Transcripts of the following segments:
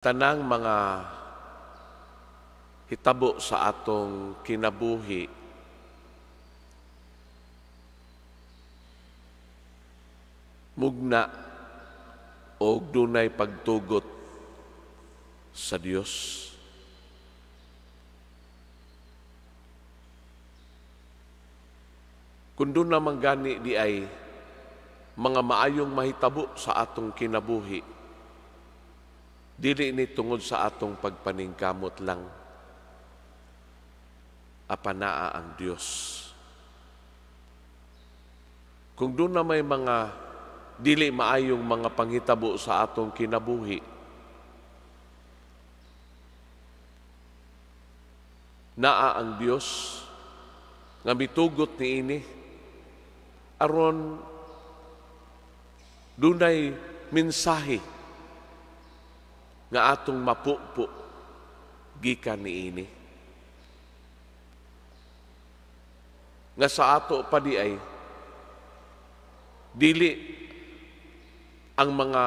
Tanang mga hitabo sa atong kinabuhi mugna o dunay pagtugot sa Dios. Kung doon naman gani di ay mga maayong mahitabo sa atong kinabuhi, dili ni tungod sa atong pagpaningkamot lang, apanaa ang Dios. Kung doon na may mga dili maayong mga panghitabo sa atong kinabuhi, naa ang Dios nga mitugot niini aron dunay mensahe nga atong mapupo gikan niini. Nga sa ato pa di ay dili ang mga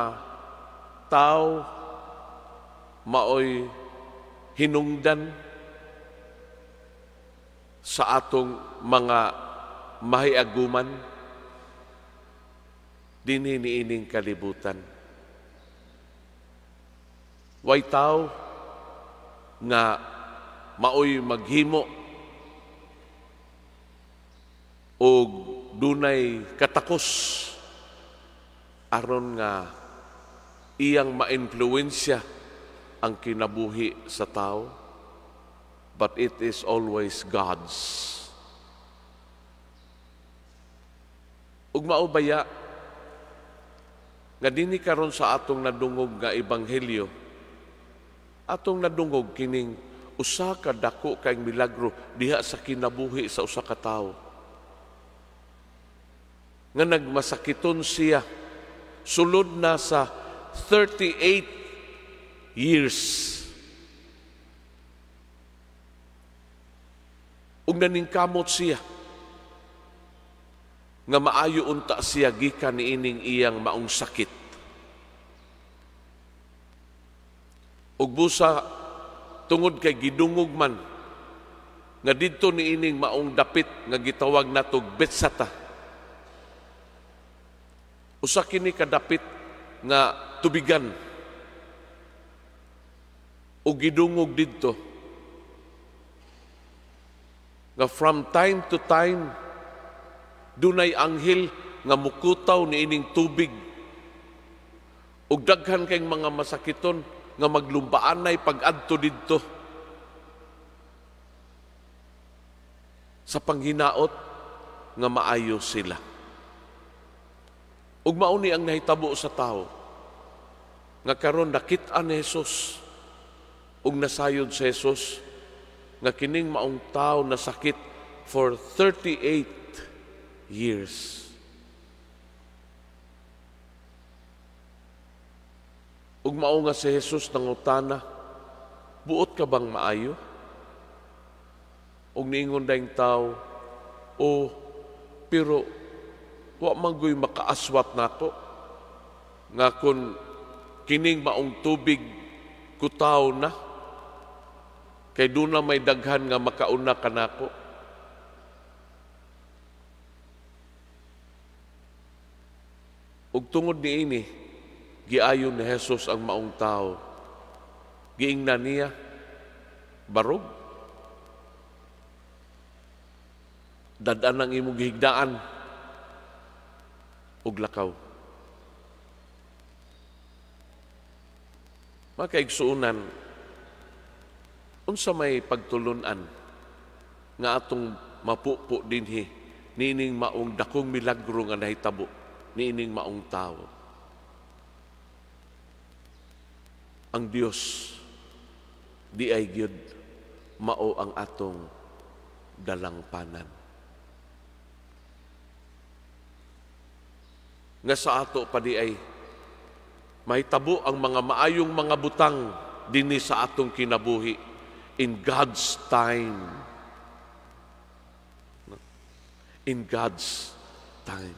tao maoy hinungdan sa atong mga mahiaguman dinhi niining kalibutan. Way tao nga maoy maghimo o dunay katakos aron nga iyang ma-influensya ang kinabuhi sa tao, but it is always God's. Ug mao baya nga dinhi karon sa atong nadungog nga ebanghelyo, atong nadungog kining usa ka dako kay milagro diha sa kinabuhi sa usa ka tawo. Nga nagmasakiton siya sulod na sa 38 years. Ug naningkamot siya nga maayo unta siya gikan niining iyang maong sakit. Ug busa tungod kay gidungog man nga didto niining maong dapit nga gitawag natog Betsata. Usa kini kadapit nga tubigan. Ug gidungog didto nga from time to time dunay anghel nga mukutaw niining tubig. Ug daghan kay mga masakiton nga maglumbaanay pag-adto didto sa panghinaot nga maayo sila. Ug mao ni ang nahitabo sa tao nga karon nakit-an ni Jesus ug nasayod si Jesus nga kining maong tao na sakit for 38 years. Ug mao nga si Jesus nangutana, buot ka bang maayo? Ug niingon daing tao, o pero wa man gyud makaaswat nako nga kun kining maong tubig kutaw na kay doon na may daghan nga makauna kanako. Ug tungod niini giayon ni Jesus ang maong tao. Giingnan niya, barog. Dadan ang imong gihigdaan ug lakaw. Makaigsuunan, unsa may pagtulunan nga atong mapupo dinhi niining maong dakong milagro nga nahitabo niining maong tao. Ang Dios di ay gyud mao ang atong dalangpanan. Nga sa ato pa di ay mahitabo ang mga maayong mga butang dinhi sa atong kinabuhi in God's time. In God's time.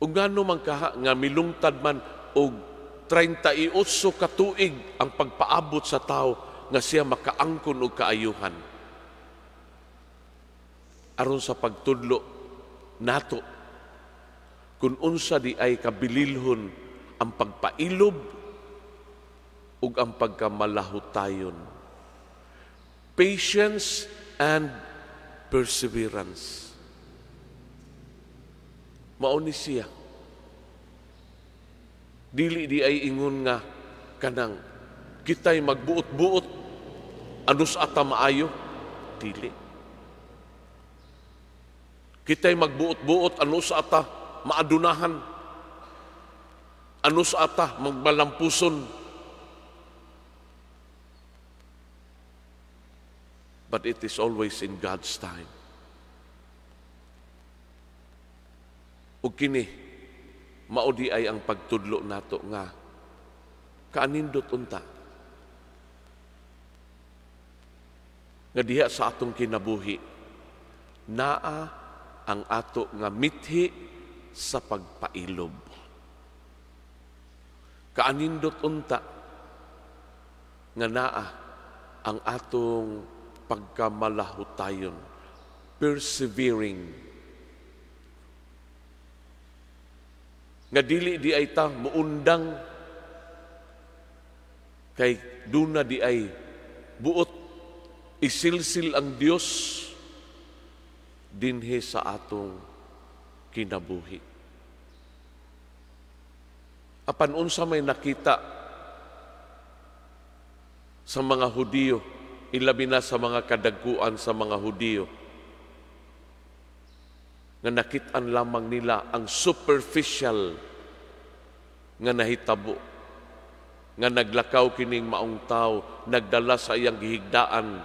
Ug ngano man kaha nga milungtad man og 38 ka tuig ang pagpaabot sa tao nga siya makaangkon og kaayuhan. Aron sa pagtudlo nato kung unsa di ay kabililhon ang pagpailob ug ang pagkamalahutayon. Patience and perseverance. Mao ni siya. Dili di ay ingon nga kanang kita'y magbuot-buot anus ata maayo. Dili. Kita'y magbuot-buot anus ata maadunahan. Anus ata magmalampuson. But it is always in God's time. Ug kini mao di ay ang pagtudlo nato nga kaanindot unta nga diha sa atong kinabuhi naa ang ato nga mithi sa pagpailob. Kaanindot unta nga naa ang atong pagkamalahutayon, persevering. Nga dili di ay ta muundang kay duna di ay buot isilsil ang Dios dinhi sa atong kinabuhi. Apan unsa may nakita sa mga Hudiyo, ilabi na sa mga kadagkuan sa mga Hudiyo, nga nakitaan lamang nila ang superficial nga nahitabo, nga naglakaw kining maong tao, nagdala sa iyang gihigdaan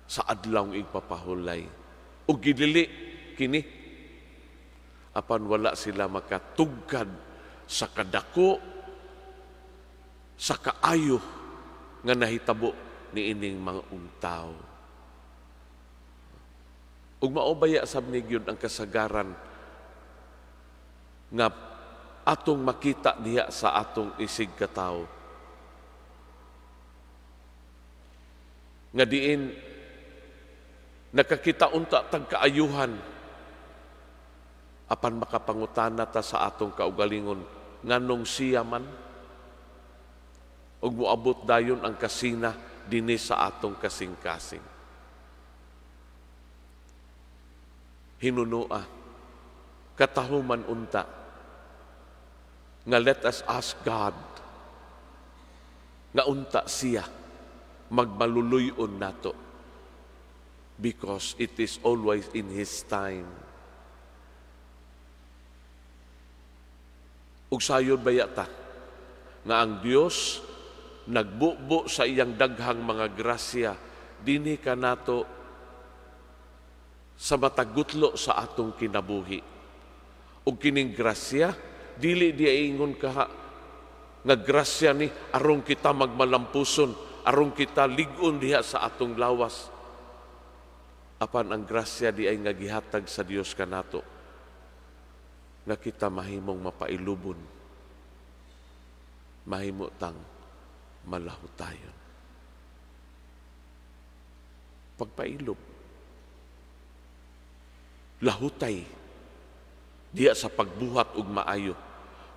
sa adlawng igpapahulay. O gidili kini, apan wala sila makatugkad sa kadako, sa kaayo nga nahitabo ni ining mga tao. Ug maubaya sab ni gyud ang kasagaran nga atong makita diha sa atong isig katawo. Nga diin nakakita unta tag kaayuhan apan makapangutana ta sa atong kaugalingon nganong siya man ug moabot dayon ang kasina dinhi sa atong kasing-kasing. Hinunua, katahuman unta, nga let us ask God, nga unta siya, magmaluluyon nato, because it is always in His time. Ug sayod baya ta, nga ang Dios, nagbubo sa iyang daghang mga grasya, dinhi ka nato, sa matagutlo sa atong kinabuhi. Ug kining grasya, dili di ingon ka nga grasya ni arong kita magmalampuson, arong kita ligon diha sa atong lawas. Apan ang grasya di ay nga gihatag sa Dios kanato nga kita mahimong mapailubon, mahimo tang malahutayon. Pagpailob, lahutay diya sa pagbuhat ug maayo,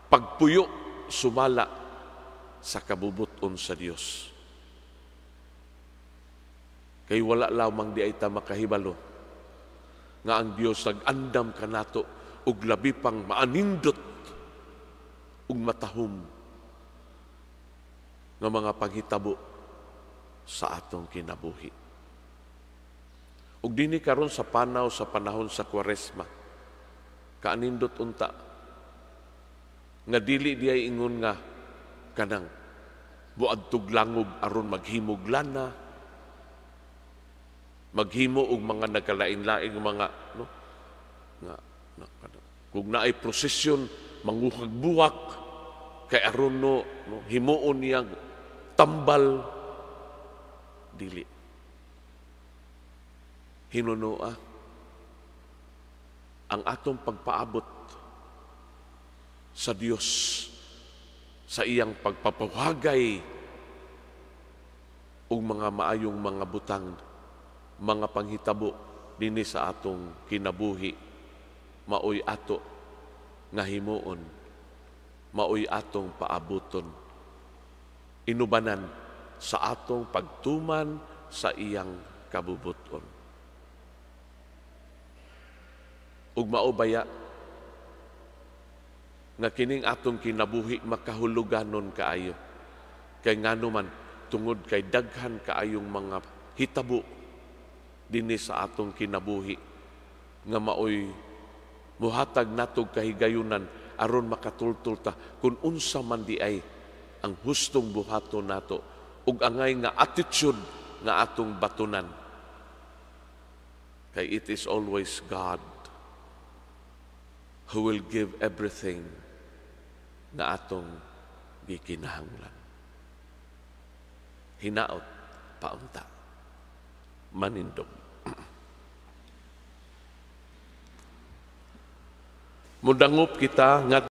pagpuyo sumala sa kabubuton sa Dios. Kay wala lamang di ay ta makahibalo nga ang Dios nag-andam kanato ug labi pang maanindot ug matahom nga mga panghitabo sa atong kinabuhi. Ug dinhi karon sa panahon sa Kwaresma, kaanindot unta nga dili diay ingon nga kanang buadtog langog aron maghimog lana, maghimo og mga nagkalain-laing mga kung naay prosesyon manguhag buwak kay aron no himuon niya tambal, dili. Hinunua ang atong pagpaabot sa Dios sa iyang pagpapawagay ug mga maayong mga butang, mga panghitabo dinhi sa atong kinabuhi, maoy ato nga himuon, maoy atong paabuton, inubanan sa atong pagtuman sa iyang kabubuton. Ug mao baya nga kining atong kinabuhi makahuluganon kaayo, kay ngano man tungod kay daghan kaayong mga hitabo dinhi sa atong kinabuhi nga maoy muhatag natog kahigayunan aron makatultol ta kung unsa man di ay ang hustong buhaton nato ug angay nga attitude nga atong batunan. Kay it is always God who will give everything na atong gikinahanglan. Hinaot paunta, manindog. Mudangop kita nga